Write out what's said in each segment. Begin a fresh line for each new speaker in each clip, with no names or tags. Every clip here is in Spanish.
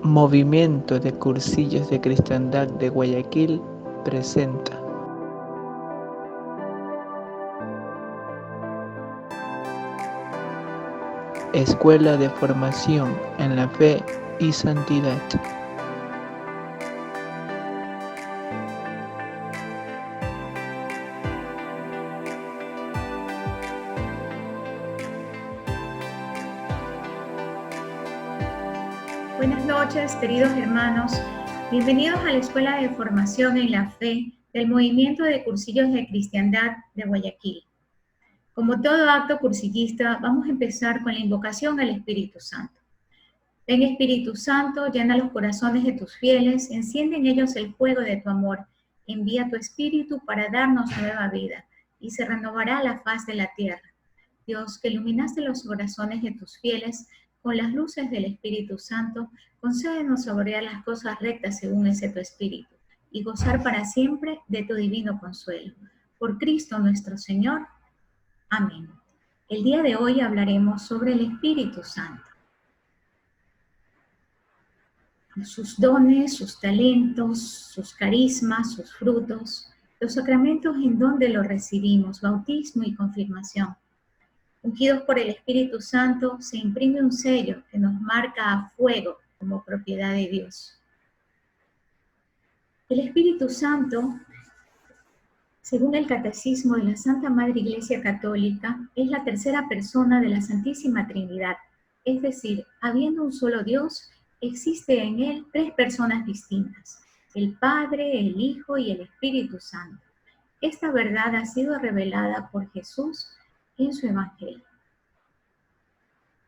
Movimiento de Cursillos de Cristiandad de Guayaquil presenta Escuela de Formación en la Fe y Santidad.
Buenas noches, queridos hermanos. Bienvenidos a la Escuela de Formación en la Fe del Movimiento de Cursillos de Cristiandad de Guayaquil. Como todo acto cursillista, vamos a empezar con la invocación al Espíritu Santo. Ven, Espíritu Santo, llena los corazones de tus fieles, enciende en ellos el fuego de tu amor, envía tu Espíritu para darnos nueva vida, y se renovará la faz de la tierra. Dios, que iluminaste los corazones de tus fieles con las luces del Espíritu Santo, concédenos saborear las cosas rectas según ese tu Espíritu, y gozar para siempre de tu divino consuelo. Por Cristo nuestro Señor. Amén. El día de hoy hablaremos sobre el Espíritu Santo. Sus dones, sus talentos, sus carismas, sus frutos, los sacramentos en donde los recibimos, bautismo y confirmación. Ungidos por el Espíritu Santo, se imprime un sello que nos marca a fuego como propiedad de Dios. El Espíritu Santo, según el Catecismo de la Santa Madre Iglesia Católica, es la tercera persona de la Santísima Trinidad. Es decir, habiendo un solo Dios, existe en él tres personas distintas: el Padre, el Hijo y el Espíritu Santo. Esta verdad ha sido revelada por Jesús en su Evangelio.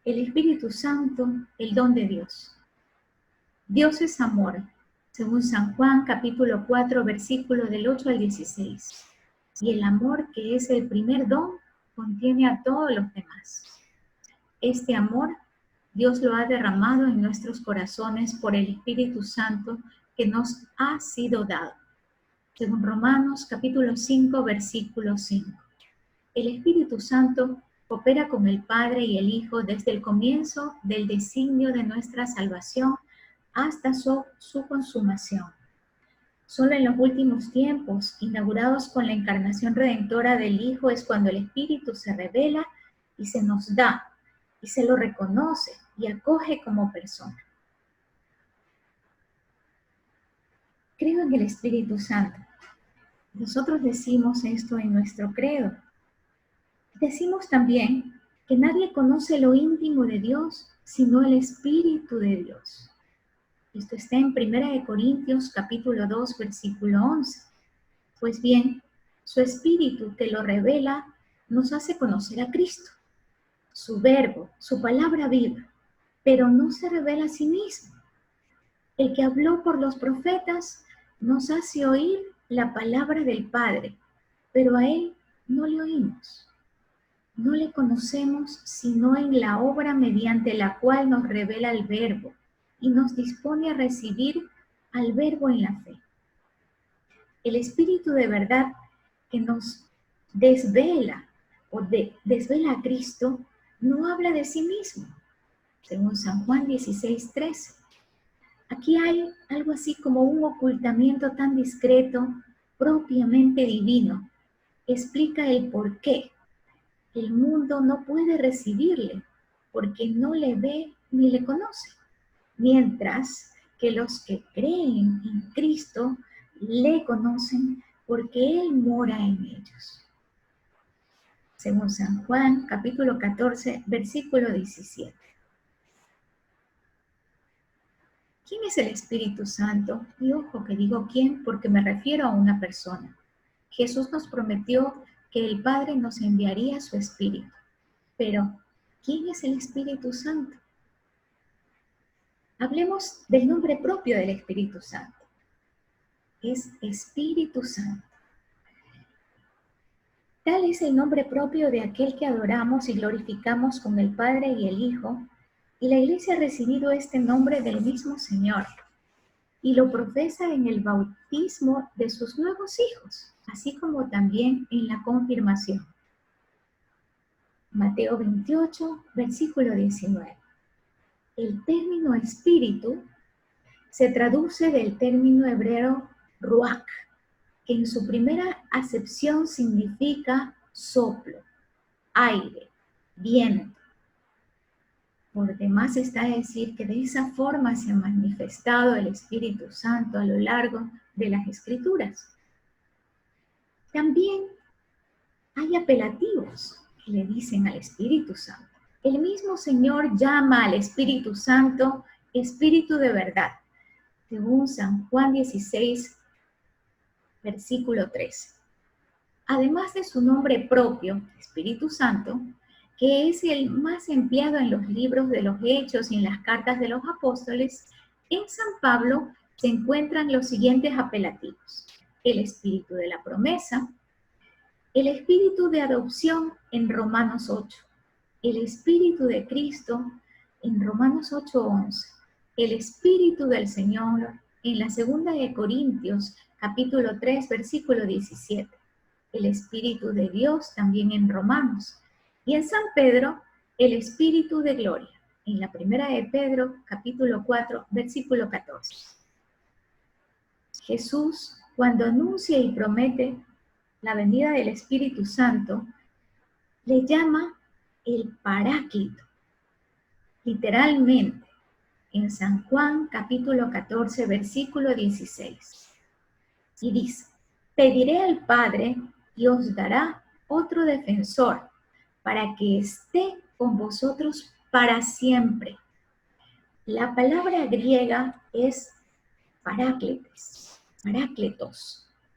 El Espíritu Santo, el don de Dios. Dios es amor, según San Juan capítulo 4, versículo del 8 al 16. Y el amor, que es el primer don, contiene a todos los demás. Este amor, Dios lo ha derramado en nuestros corazones por el Espíritu Santo que nos ha sido dado. Según Romanos capítulo 5, versículo 5. El Espíritu Santo opera con el Padre y el Hijo desde el comienzo del designio de nuestra salvación hasta su consumación. Solo en los últimos tiempos, inaugurados con la encarnación redentora del Hijo, es cuando el Espíritu se revela y se nos da, y se lo reconoce y acoge como persona. Creo en el Espíritu Santo. Nosotros decimos esto en nuestro credo. Decimos también que nadie conoce lo íntimo de Dios sino el Espíritu de Dios. Esto está en 1 Corintios capítulo 2, versículo 11. Pues bien, su Espíritu que lo revela nos hace conocer a Cristo, su verbo, su palabra viva, pero no se revela a sí mismo. El que habló por los profetas nos hace oír la palabra del Padre, pero a él no le oímos. No le conocemos sino en la obra mediante la cual nos revela el Verbo y nos dispone a recibir al Verbo en la fe. El Espíritu de verdad que nos desvela desvela a Cristo no habla de sí mismo, según San Juan 16:13. Aquí hay algo así como un ocultamiento tan discreto, propiamente divino. Explica el porqué. El mundo no puede recibirle porque no le ve ni le conoce, mientras que los que creen en Cristo le conocen porque Él mora en ellos. Según San Juan, capítulo 14, versículo 17. ¿Quién es el Espíritu Santo? Y ojo que digo quién porque me refiero a una persona. Jesús nos prometió que el Padre nos enviaría su Espíritu. Pero, ¿quién es el Espíritu Santo? Hablemos del nombre propio del Espíritu Santo. Es Espíritu Santo. Tal es el nombre propio de aquel que adoramos y glorificamos con el Padre y el Hijo, y la Iglesia ha recibido este nombre del mismo Señor, y lo profesa en el bautismo de sus nuevos hijos, así como también en la confirmación. Mateo 28, versículo 19. El término espíritu se traduce del término hebreo ruach, que en su primera acepción significa soplo, aire, viento. Por demás está decir que de esa forma se ha manifestado el Espíritu Santo a lo largo de las Escrituras. También hay apelativos que le dicen al Espíritu Santo. El mismo Señor llama al Espíritu Santo Espíritu de verdad, según San Juan 16, versículo 13. Además de su nombre propio, Espíritu Santo, que es el más empleado en los libros de los Hechos y en las cartas de los apóstoles, en San Pablo se encuentran los siguientes apelativos: el Espíritu de la promesa, el Espíritu de adopción en Romanos 8, el Espíritu de Cristo en Romanos 8:11, el Espíritu del Señor en la segunda de Corintios, capítulo 3, versículo 17, el Espíritu de Dios también en Romanos, y en San Pedro, el Espíritu de gloria, en la primera de Pedro, capítulo 4, versículo 14. Jesús, cuando anuncia y promete la venida del Espíritu Santo, le llama el Paráclito, literalmente, en San Juan, capítulo 14, versículo 16. Y dice: pediré al Padre y os dará otro defensor, para que esté con vosotros para siempre. La palabra griega es parácletos,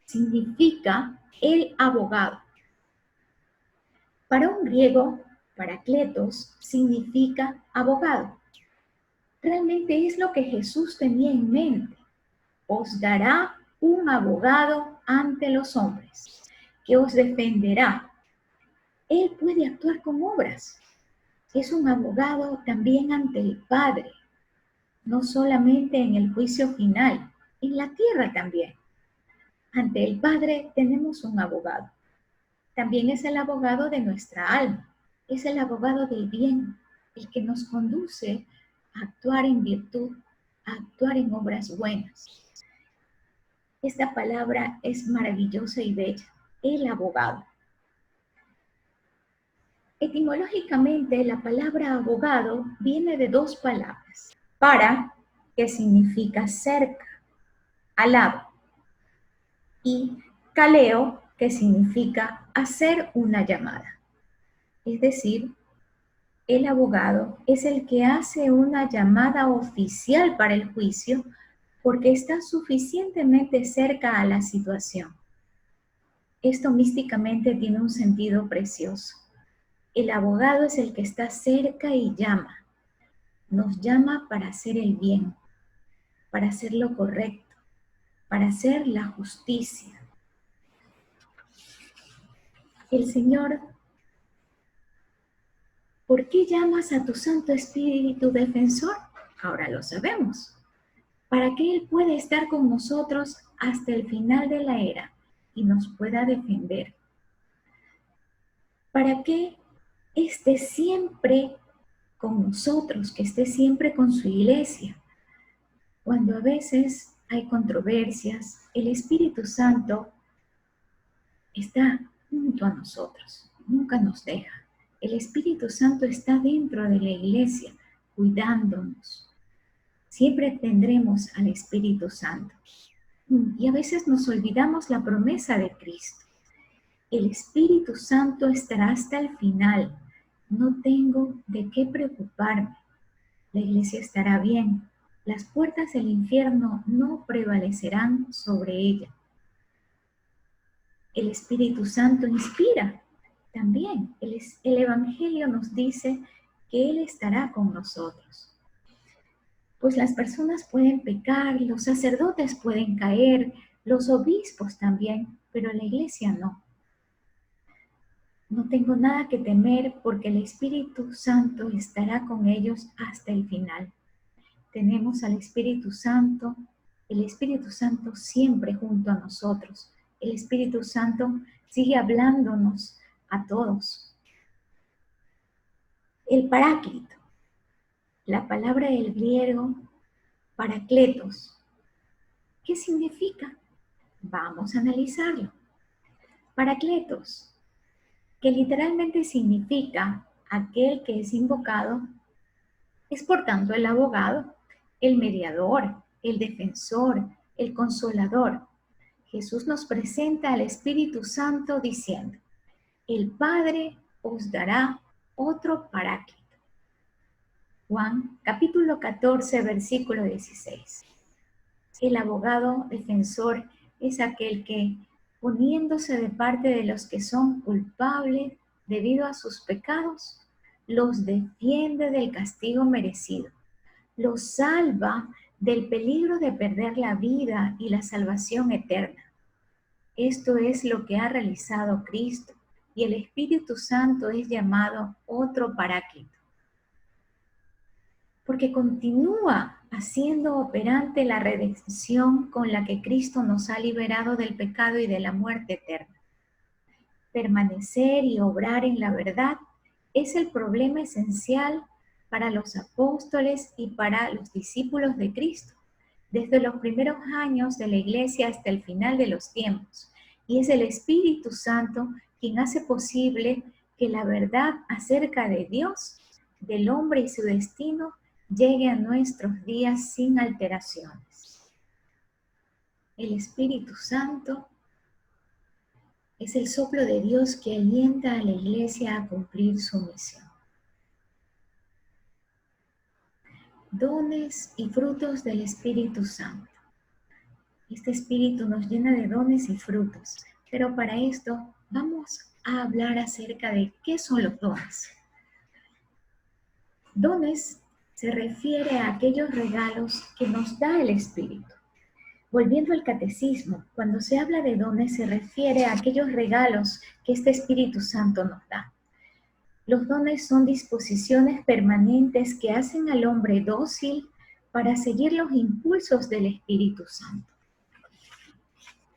significa el abogado. Para un griego, parácletos significa abogado. Realmente es lo que Jesús tenía en mente. Os dará un abogado ante los hombres, que os defenderá. Él puede actuar con obras. Es un abogado también ante el Padre, no solamente en el juicio final, en la tierra también. Ante el Padre tenemos un abogado. También es el abogado de nuestra alma, es el abogado del bien, el que nos conduce a actuar en virtud, a actuar en obras buenas. Esta palabra es maravillosa y bella, el abogado. Etimológicamente, la palabra abogado viene de dos palabras. Para, que significa cerca, al lado, y kaleo, que significa hacer una llamada. Es decir, el abogado es el que hace una llamada oficial para el juicio porque está suficientemente cerca a la situación. Esto místicamente tiene un sentido precioso. El abogado es el que está cerca y llama. Nos llama para hacer el bien, para hacer lo correcto, para hacer la justicia. El Señor, ¿por qué llamas a tu Santo Espíritu defensor? Ahora lo sabemos. Para que Él pueda estar con nosotros hasta el final de la era y nos pueda defender. Para que esté siempre con nosotros, que esté siempre con su iglesia. Cuando a veces hay controversias, el Espíritu Santo está junto a nosotros, nunca nos deja. El Espíritu Santo está dentro de la iglesia, cuidándonos. Siempre tendremos al Espíritu Santo. Y a veces nos olvidamos la promesa de Cristo. El Espíritu Santo estará hasta el final. No tengo de qué preocuparme. La iglesia estará bien. Las puertas del infierno no prevalecerán sobre ella. El Espíritu Santo inspira también. El Evangelio nos dice que Él estará con nosotros. Pues las personas pueden pecar, los sacerdotes pueden caer, los obispos también, pero la iglesia no. No tengo nada que temer porque el Espíritu Santo estará con ellos hasta el final. Tenemos al Espíritu Santo, el Espíritu Santo siempre junto a nosotros. El Espíritu Santo sigue hablándonos a todos. El Paráclito, la palabra del griego Paracletos. ¿Qué significa? Vamos a analizarlo. Paracletos, que literalmente significa aquel que es invocado, es por tanto el abogado, el mediador, el defensor, el consolador. Jesús nos presenta al Espíritu Santo diciendo: el Padre os dará otro Paráclito. Juan capítulo 14, versículo 16. El abogado defensor es aquel que, poniéndose de parte de los que son culpables debido a sus pecados, los defiende del castigo merecido, los salva del peligro de perder la vida y la salvación eterna. Esto es lo que ha realizado Cristo, y el Espíritu Santo es llamado otro Paráclito, porque continúa haciendo operante la redención con la que Cristo nos ha liberado del pecado y de la muerte eterna. Permanecer y obrar en la verdad es el problema esencial para los apóstoles y para los discípulos de Cristo, desde los primeros años de la Iglesia hasta el final de los tiempos. Y es el Espíritu Santo quien hace posible que la verdad acerca de Dios, del hombre y su destino, llegue a nuestros días sin alteraciones. El Espíritu Santo es el soplo de Dios que alienta a la Iglesia a cumplir su misión. Dones y frutos del Espíritu Santo. Este Espíritu nos llena de dones y frutos, pero para esto vamos a hablar acerca de qué son los dones. Dones se refiere a aquellos regalos que nos da el Espíritu. Volviendo al catecismo, cuando se habla de dones se refiere a aquellos regalos que este Espíritu Santo nos da. Los dones son disposiciones permanentes que hacen al hombre dócil para seguir los impulsos del Espíritu Santo.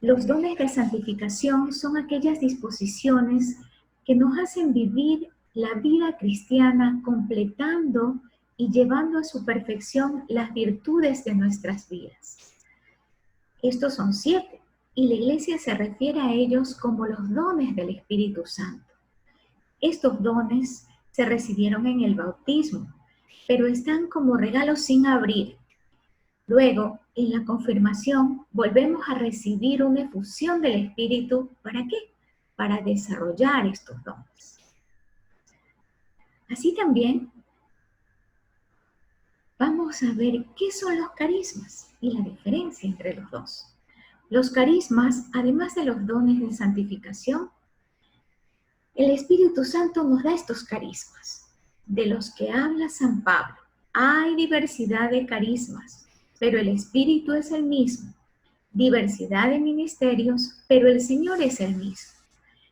Los dones de santificación son aquellas disposiciones que nos hacen vivir la vida cristiana completando y llevando a su perfección las virtudes de nuestras vidas. Estos son 7, y la Iglesia se refiere a ellos como los dones del Espíritu Santo. Estos dones se recibieron en el bautismo, pero están como regalos sin abrir. Luego, en la confirmación, volvemos a recibir una efusión del Espíritu. ¿Para qué? Para desarrollar estos dones. Así también, vamos a ver qué son los carismas y la diferencia entre los dos. Los carismas, además de los dones de santificación, el Espíritu Santo nos da estos carismas, de los que habla San Pablo. Hay diversidad de carismas, pero el Espíritu es el mismo. Diversidad de ministerios, pero el Señor es el mismo.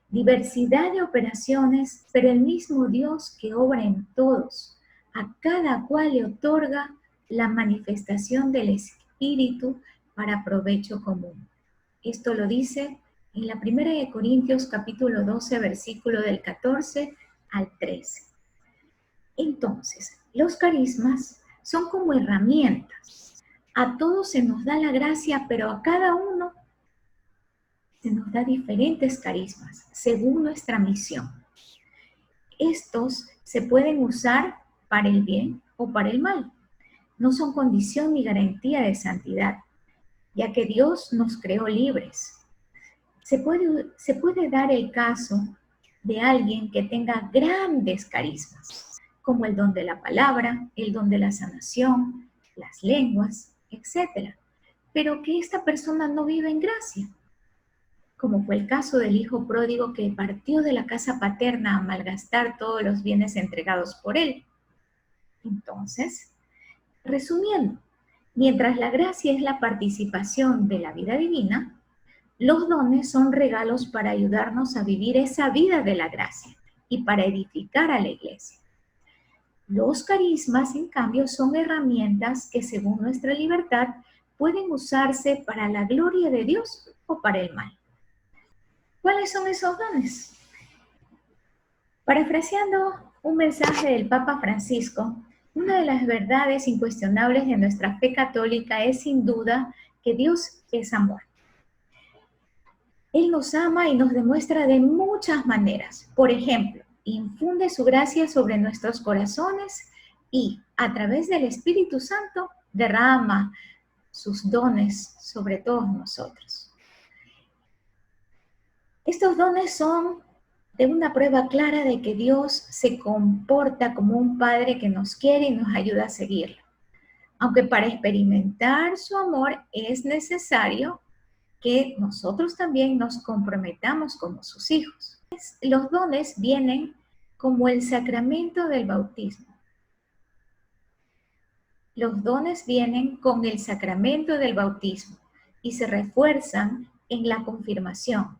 Diversidad de operaciones, pero el mismo Dios que obra en todos. A cada cual le otorga la manifestación del Espíritu para provecho común. Esto lo dice en la 1 de Corintios capítulo 12, versículo del 14 al 13. Entonces, los carismas son como herramientas. A todos se nos da la gracia, pero a cada uno se nos da diferentes carismas según nuestra misión. Estos se pueden usar para el bien o para el mal. No son condición ni garantía de santidad, ya que Dios nos creó libres. Se puede dar el caso de alguien que tenga grandes carismas, como el don de la palabra, el don de la sanación, las lenguas, etc. Pero que esta persona no vive en gracia, como fue el caso del hijo pródigo que partió de la casa paterna a malgastar todos los bienes entregados por él. Entonces, resumiendo, mientras la gracia es la participación de la vida divina, los dones son regalos para ayudarnos a vivir esa vida de la gracia y para edificar a la iglesia. Los carismas, en cambio, son herramientas que según nuestra libertad pueden usarse para la gloria de Dios o para el mal. ¿Cuáles son esos dones? Parafraseando un mensaje del Papa Francisco, Una de las verdades incuestionables de nuestra fe católica es sin duda que Dios es amor. Él nos ama y nos demuestra de muchas maneras. Por ejemplo, infunde su gracia sobre nuestros corazones y a través del Espíritu Santo derrama sus dones sobre todos nosotros. Estos dones son de una prueba clara de que Dios se comporta como un padre que nos quiere y nos ayuda a seguirlo. Aunque para experimentar su amor es necesario que nosotros también nos comprometamos como sus hijos. Los dones vienen como el sacramento del bautismo. Los dones vienen con el sacramento del bautismo y se refuerzan en la confirmación,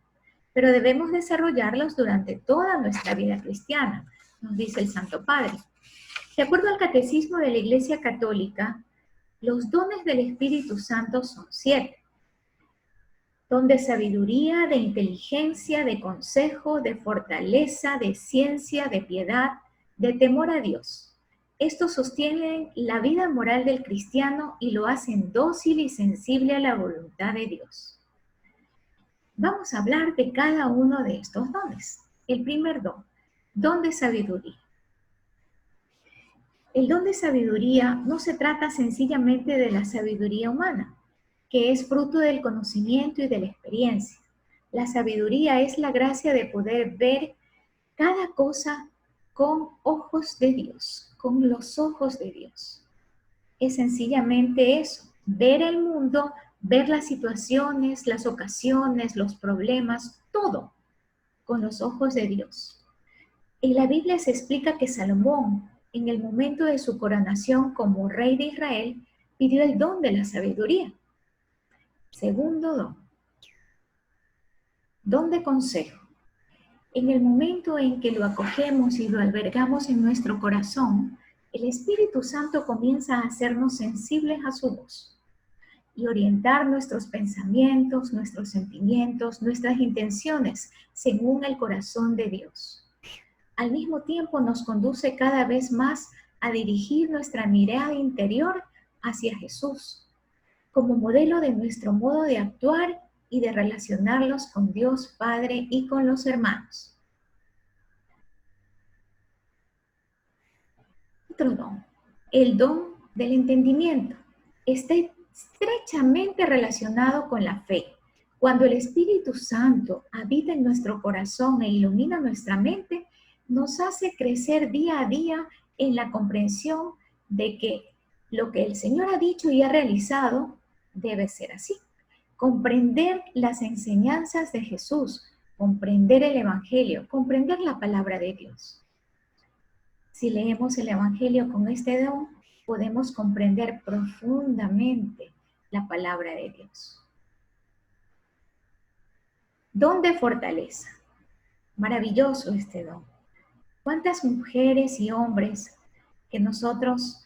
pero debemos desarrollarlos durante toda nuestra vida cristiana, nos dice el Santo Padre. De acuerdo al Catecismo de la Iglesia Católica, los dones del Espíritu Santo son 7. Don de sabiduría, de inteligencia, de consejo, de fortaleza, de ciencia, de piedad, de temor a Dios. Estos sostienen la vida moral del cristiano y lo hacen dócil y sensible a la voluntad de Dios. Vamos a hablar de cada uno de estos dones. El primer don de sabiduría. El don de sabiduría no se trata sencillamente de la sabiduría humana, que es fruto del conocimiento y de la experiencia. La sabiduría es la gracia de poder ver cada cosa con ojos de Dios, con los ojos de Dios. Es sencillamente eso, ver el mundo, ver las situaciones, las ocasiones, los problemas, todo con los ojos de Dios. En la Biblia se explica que Salomón, en el momento de su coronación como rey de Israel, pidió el don de la sabiduría. Segundo don de consejo. En el momento en que lo acogemos y lo albergamos en nuestro corazón, el Espíritu Santo comienza a hacernos sensibles a su voz y orientar nuestros pensamientos, nuestros sentimientos, nuestras intenciones según el corazón de Dios. Al mismo tiempo nos conduce cada vez más a dirigir nuestra mirada interior hacia Jesús, como modelo de nuestro modo de actuar y de relacionarlos con Dios Padre y con los hermanos. Otro don, el don del entendimiento, está estrechamente relacionado con la fe. Cuando el Espíritu Santo habita en nuestro corazón e ilumina nuestra mente, nos hace crecer día a día en la comprensión de que lo que el Señor ha dicho y ha realizado debe ser así. Comprender las enseñanzas de Jesús, comprender el Evangelio, comprender la palabra de Dios. Si leemos el Evangelio con este don, podemos comprender profundamente la palabra de Dios. Don de fortaleza. Maravilloso este don. ¿Cuántas mujeres y hombres que nosotros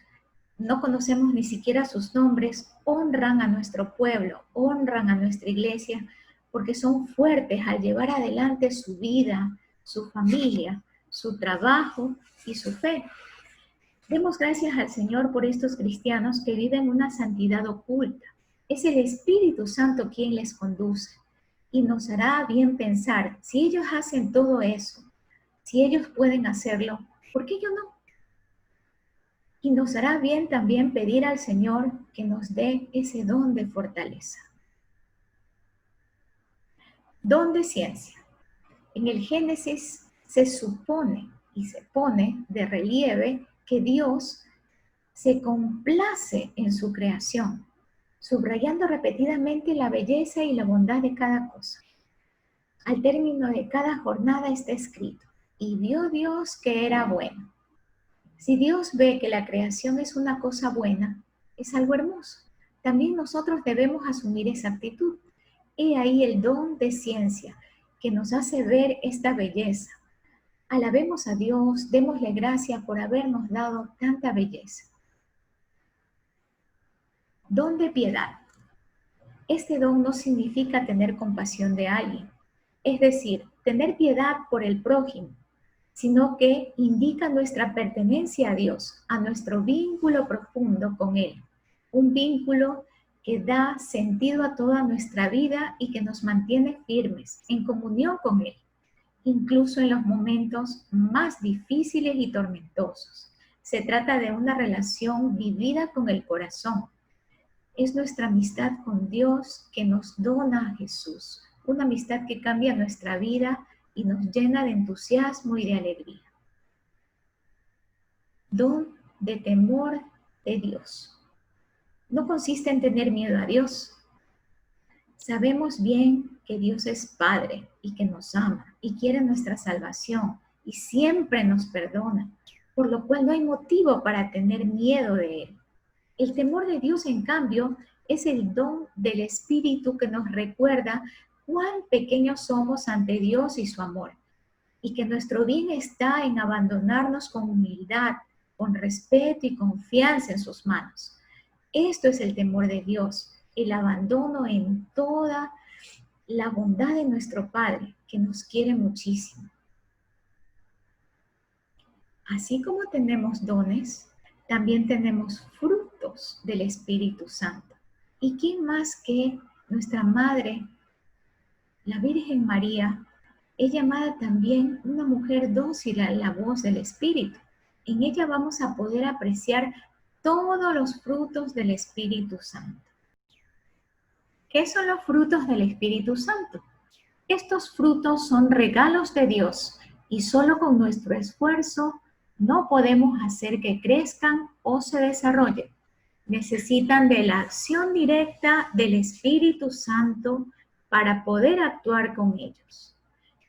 no conocemos ni siquiera sus nombres, honran a nuestro pueblo, honran a nuestra iglesia, porque son fuertes al llevar adelante su vida, su familia, su trabajo y su fe? Demos gracias al Señor por estos cristianos que viven una santidad oculta. Es el Espíritu Santo quien les conduce y nos hará bien pensar, si ellos hacen todo eso, si ellos pueden hacerlo, ¿por qué yo no? Y nos hará bien también pedir al Señor que nos dé ese don de fortaleza. Don de ciencia. En el Génesis se supone y se pone de relieve que Dios se complace en su creación, subrayando repetidamente la belleza y la bondad de cada cosa. Al término de cada jornada está escrito, y vio Dios que era bueno. Si Dios ve que la creación es una cosa buena, es algo hermoso. También nosotros debemos asumir esa actitud. He ahí el don de ciencia que nos hace ver esta belleza. Alabemos a Dios, démosle gracias por habernos dado tanta belleza. Don de piedad. Este don no significa tener compasión de alguien, es decir, tener piedad por el prójimo, sino que indica nuestra pertenencia a Dios, a nuestro vínculo profundo con Él. Un vínculo que da sentido a toda nuestra vida y que nos mantiene firmes en comunión con Él, incluso en los momentos más difíciles y tormentosos. Se trata de una relación vivida con el corazón. Es nuestra amistad con Dios que nos dona a Jesús, una amistad que cambia nuestra vida y nos llena de entusiasmo y de alegría. Don de temor de Dios. No consiste en tener miedo a Dios. Sabemos bien que Dios es Padre y que nos ama y quiere nuestra salvación y siempre nos perdona, por lo cual no hay motivo para tener miedo de Él. El temor de Dios, en cambio, es el don del Espíritu que nos recuerda cuán pequeños somos ante Dios y su amor, y que nuestro bien está en abandonarnos con humildad, con respeto y confianza en sus manos. Esto es el temor de Dios, el abandono en toda la bondad de nuestro Padre, que nos quiere muchísimo. Así como tenemos dones, también tenemos frutos del Espíritu Santo. ¿Y quién más que nuestra Madre, la Virgen María, es llamada también una mujer dócil a la voz del Espíritu? En ella vamos a poder apreciar todos los frutos del Espíritu Santo. ¿Qué son los frutos del Espíritu Santo? Estos frutos son regalos de Dios y solo con nuestro esfuerzo no podemos hacer que crezcan o se desarrollen. Necesitan de la acción directa del Espíritu Santo para poder actuar con ellos.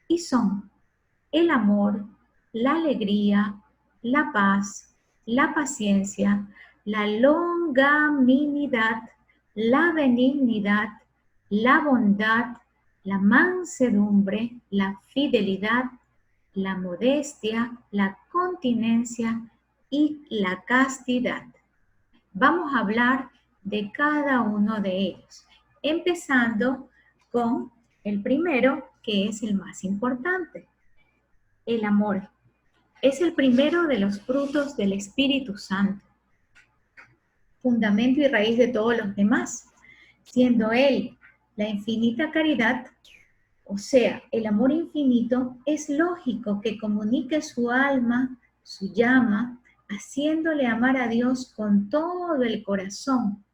Y son el amor, la alegría, la paz, la paciencia, la longanimidad, la benignidad, la bondad, la mansedumbre, la fidelidad, la modestia, la continencia y la castidad. Vamos a hablar de cada uno de ellos, empezando con el primero, que es el más importante, el amor. Es el primero de los frutos del Espíritu Santo, fundamento y raíz de todos los demás, siendo Él la infinita caridad. O sea, el amor infinito, es lógico que comunique su alma, su llama, haciéndole amar a Dios con todo el corazón,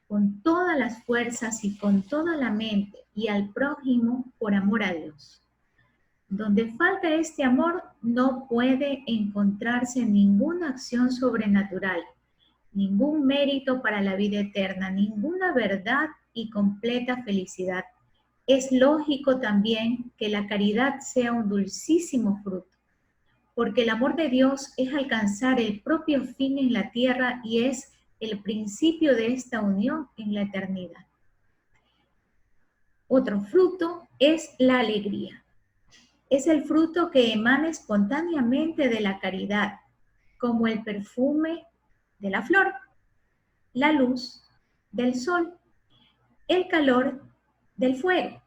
con todas las fuerzas y con toda la mente, y al prójimo por amor a Dios. Donde falta este amor, no puede encontrarse ninguna acción sobrenatural, ningún mérito para la vida eterna, ninguna verdad y completa felicidad. Es lógico también que la caridad sea un dulcísimo fruto, porque el amor de Dios es alcanzar el propio fin en la tierra y es el principio de esta unión en la eternidad. Otro fruto es la alegría. Es el fruto que emana espontáneamente de la caridad, como el perfume de la flor, la luz del sol, el calor del fuego.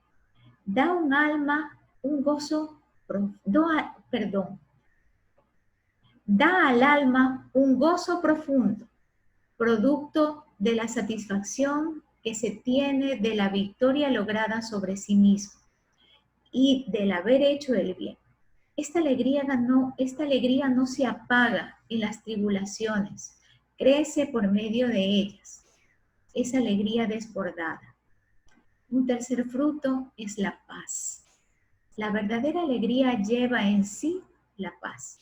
Da un alma un gozo, da al alma un gozo profundo, producto de la satisfacción que se tiene de la victoria lograda sobre sí mismo y del haber hecho el bien. Esta alegría no se apaga en las tribulaciones, crece por medio de ellas. Es alegría desbordada. Un tercer fruto es la paz. La verdadera alegría lleva en sí la paz,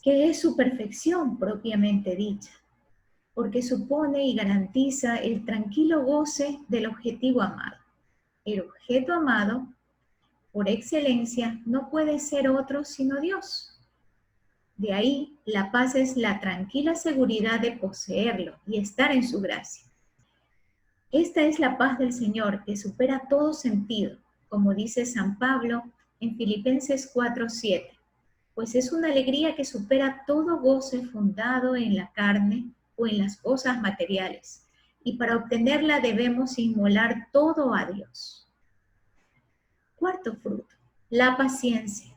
que es su perfección propiamente dicha, porque supone y garantiza el tranquilo goce del objetivo amado. El objeto amado, por excelencia, no puede ser otro sino Dios. De ahí, la paz es la tranquila seguridad de poseerlo y estar en su gracia. Esta es la paz del Señor que supera todo sentido, como dice San Pablo en Filipenses 4:7, pues es una alegría que supera todo goce fundado en la carne o en las cosas materiales, y para obtenerla debemos inmolar todo a Dios. Cuarto fruto, la paciencia.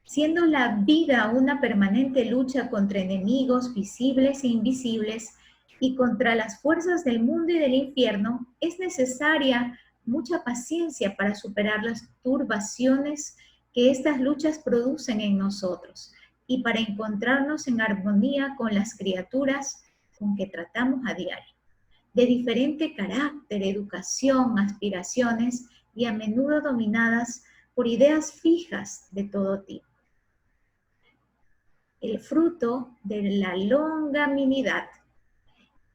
siendo la vida una permanente lucha contra enemigos visibles e invisibles y contra las fuerzas del mundo y del infierno, es necesaria mucha paciencia para superar las turbaciones que estas luchas producen en nosotros y para encontrarnos en armonía con las criaturas con que tratamos a diario, de diferente carácter, educación, aspiraciones y a menudo dominadas por ideas fijas de todo tipo. El fruto de la longanimidad.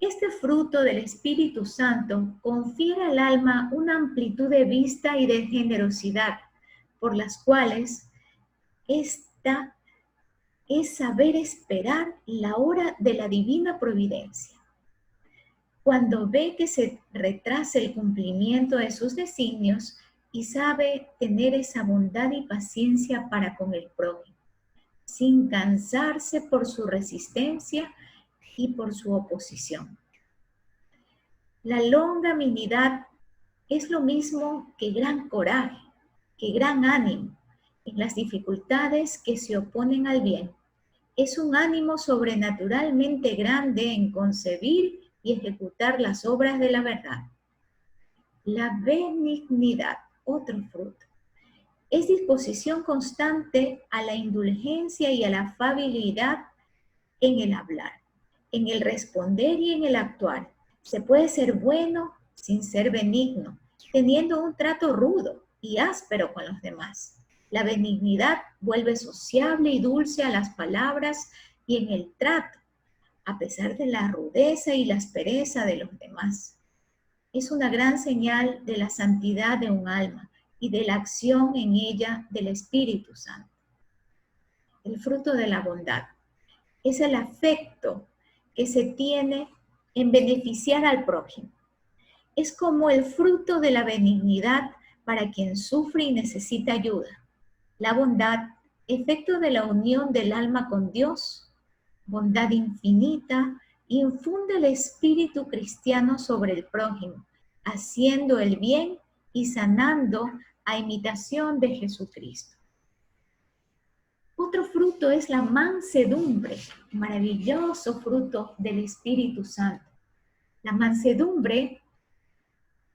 Este fruto del Espíritu Santo confiere al alma una amplitud de vista y de generosidad, por las cuales esta es saber esperar la hora de la divina providencia. Cuando ve que se retrasa el cumplimiento de sus designios y sabe tener esa bondad y paciencia para con el prójimo, sin cansarse por su resistencia y por su oposición. La longanimidad es lo mismo que gran coraje, que gran ánimo en las dificultades que se oponen al bien. Es un ánimo sobrenaturalmente grande en concebir y ejecutar las obras de la verdad. La benignidad, otro fruto, es disposición constante a la indulgencia y a la afabilidad en el hablar, en el responder y en el actuar. Se puede ser bueno sin ser benigno, teniendo un trato rudo y áspero con los demás. La benignidad vuelve sociable y dulce a las palabras y en el trato, a pesar de la rudeza y la aspereza de los demás. Es una gran señal de la santidad de un alma y de la acción en ella del Espíritu Santo. El fruto de la bondad es el afecto que se tiene en beneficiar al prójimo. Es como el fruto de la benignidad para quien sufre y necesita ayuda. La bondad, efecto de la unión del alma con Dios, bondad infinita, infunde el espíritu cristiano sobre el prójimo, haciendo el bien y sanando a imitación de Jesucristo. Otro fruto es la mansedumbre, maravilloso fruto del Espíritu Santo. La mansedumbre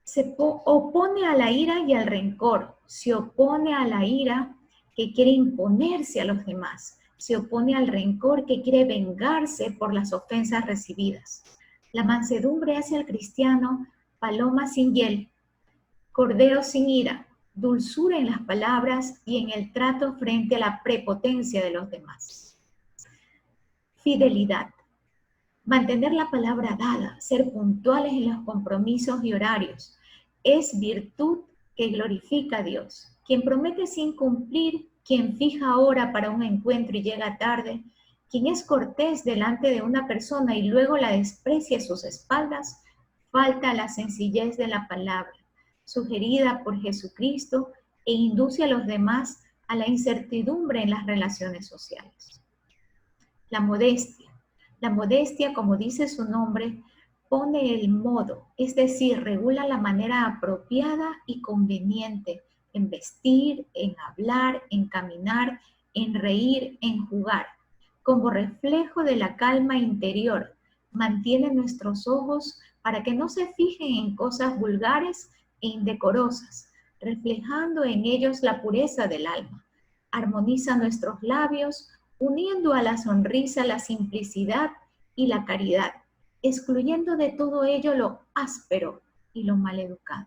se opone a la ira y al rencor, se opone a la ira que quiere imponerse a los demás, se opone al rencor que quiere vengarse por las ofensas recibidas. La mansedumbre hace al cristiano paloma sin hiel, cordero sin ira, dulzura en las palabras y en el trato frente a la prepotencia de los demás. Fidelidad. Mantener la palabra dada, ser puntuales en los compromisos y horarios, es virtud que glorifica a Dios. Quien promete sin cumplir, quien fija hora para un encuentro y llega tarde, quien es cortés delante de una persona y luego la desprecia a sus espaldas, falta a la sencillez de la palabra, sugerida por Jesucristo, e induce a los demás a la incertidumbre en las relaciones sociales. La modestia. La modestia, como dice su nombre, pone el modo, es decir, regula la manera apropiada y conveniente en vestir, en hablar, en caminar, en reír, en jugar. Como reflejo de la calma interior, mantiene nuestros ojos para que no se fijen en cosas vulgares e indecorosas, reflejando en ellos la pureza del alma. Armoniza nuestros labios, uniendo a la sonrisa la simplicidad y la caridad, excluyendo de todo ello lo áspero y lo maleducado.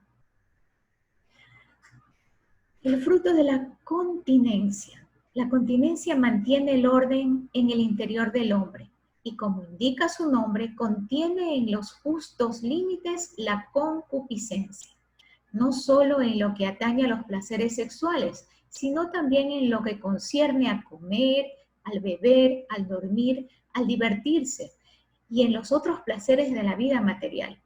El fruto de la continencia. La continencia mantiene el orden en el interior del hombre y, como indica su nombre, contiene en los justos límites la concupiscencia, no solo en lo que atañe a los placeres sexuales, sino también en lo que concierne a comer, al beber, al dormir, al divertirse y en los otros placeres de la vida material.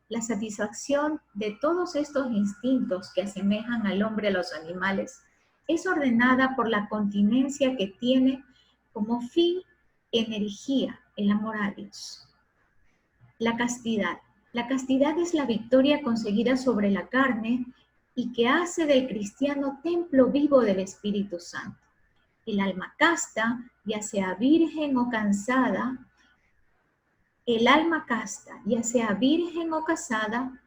La satisfacción de todos estos instintos que asemejan al hombre a los animales es ordenada por la continencia que tiene como fin energía, el amor a Dios. La castidad. La castidad es la victoria conseguida sobre la carne y que hace del cristiano templo vivo del Espíritu Santo. El alma casta, ya sea virgen o casada, el alma casta, ya sea virgen o casada,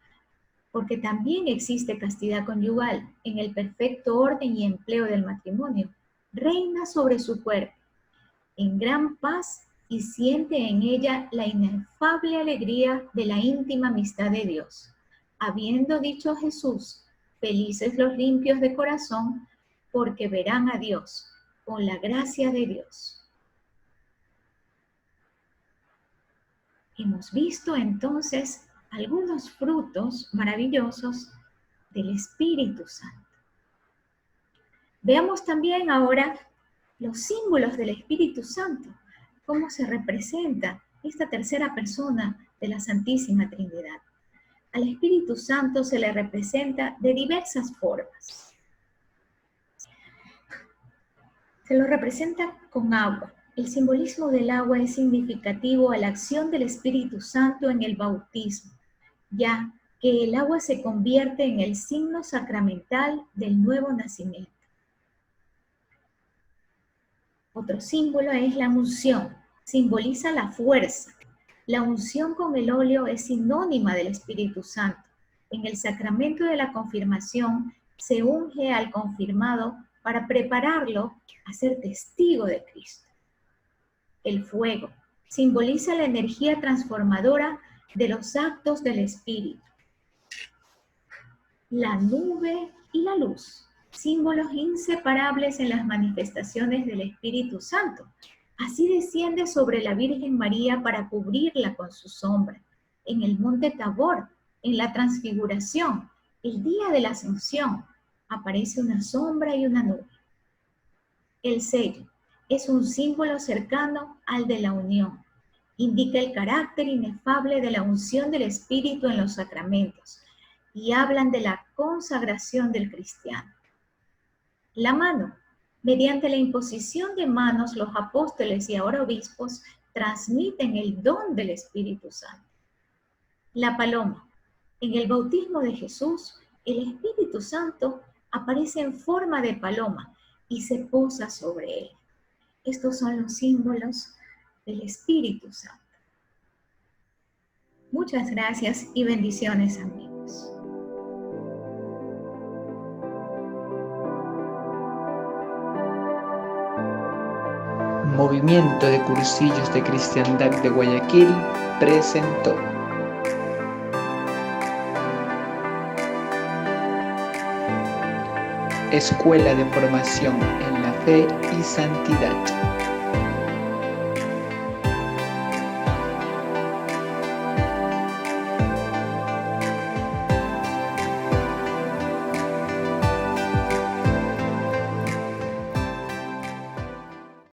porque también existe castidad conyugal en el perfecto orden y empleo del matrimonio, reina sobre su cuerpo en gran paz y siente en ella la inefable alegría de la íntima amistad de Dios. Habiendo dicho Jesús, felices los limpios de corazón, porque verán a Dios, con la gracia de Dios. Hemos visto entonces algunos frutos maravillosos del Espíritu Santo. Veamos también ahora los símbolos del Espíritu Santo, cómo se representa esta tercera persona de la Santísima Trinidad. Al Espíritu Santo se le representa de diversas formas. Se lo representa con agua. El simbolismo del agua es significativo a la acción del Espíritu Santo en el bautismo, ya que el agua se convierte en el signo sacramental del nuevo nacimiento. Otro símbolo es la unción, simboliza la fuerza. La unción con el óleo es sinónima del Espíritu Santo. En el sacramento de la confirmación se unge al confirmado para prepararlo a ser testigo de Cristo. El fuego simboliza la energía transformadora de los actos del Espíritu. La nube y la luz, símbolos inseparables en las manifestaciones del Espíritu Santo. Así desciende sobre la Virgen María para cubrirla con su sombra. En el monte Tabor, en la transfiguración, el día de la Asunción, aparece una sombra y una nube. El sello es un símbolo cercano al de la unión. Indica el carácter inefable de la unción del Espíritu en los sacramentos y hablan de la consagración del cristiano. La mano. Mediante la imposición de manos, los apóstoles y ahora obispos transmiten el don del Espíritu Santo. La paloma. En el bautismo de Jesús, el Espíritu Santo aparece en forma de paloma y se posa sobre él. Estos son los símbolos del Espíritu Santo. Muchas gracias y bendiciones, amigos.
Movimiento de Cursillos de Cristiandad de Guayaquil presentó. Escuela de Formación en la Fe y Santidad.